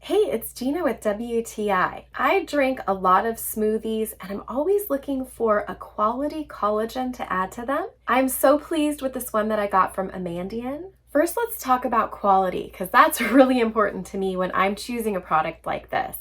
Hey, it's Gina with WTI. I drink a lot of smoothies and I'm always looking for a quality collagen to add to them. I'm so pleased with this one that I got from Amandean. First, let's talk about quality because that's really important to me when I'm choosing a product like this.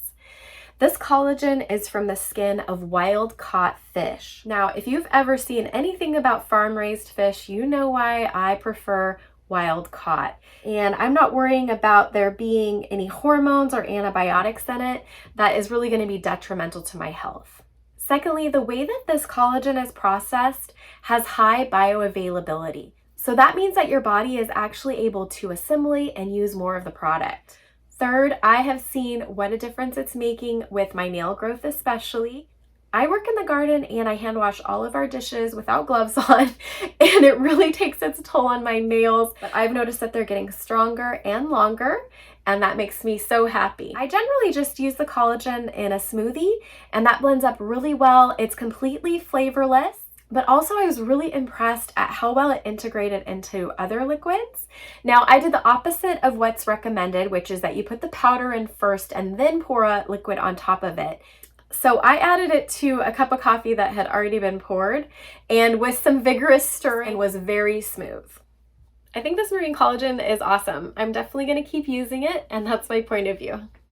This collagen is from the skin of wild-caught fish. Now, if you've ever seen anything about farm-raised fish, you know why I prefer wild caught. And I'm not worrying about there being any hormones or antibiotics in it that is really going to be detrimental to my health. Secondly, the way that this collagen is processed has high bioavailability. So that means that your body is actually able to assimilate and use more of the product. Third, I have seen what a difference it's making with my nail growth especially. I work in the garden and I hand wash all of our dishes without gloves on, and it really takes its toll on my nails, but I've noticed that they're getting stronger and longer, and that makes me so happy. I generally just use the collagen in a smoothie, and that blends up really well. It's completely flavorless, but also I was really impressed at how well it integrated into other liquids. Now, I did the opposite of what's recommended, which is that you put the powder in first and then pour a liquid on top of it. So I added it to a cup of coffee that had already been poured, and with some vigorous stirring was very smooth. I think this marine collagen is awesome. I'm definitely going to keep using it, and that's my point of view.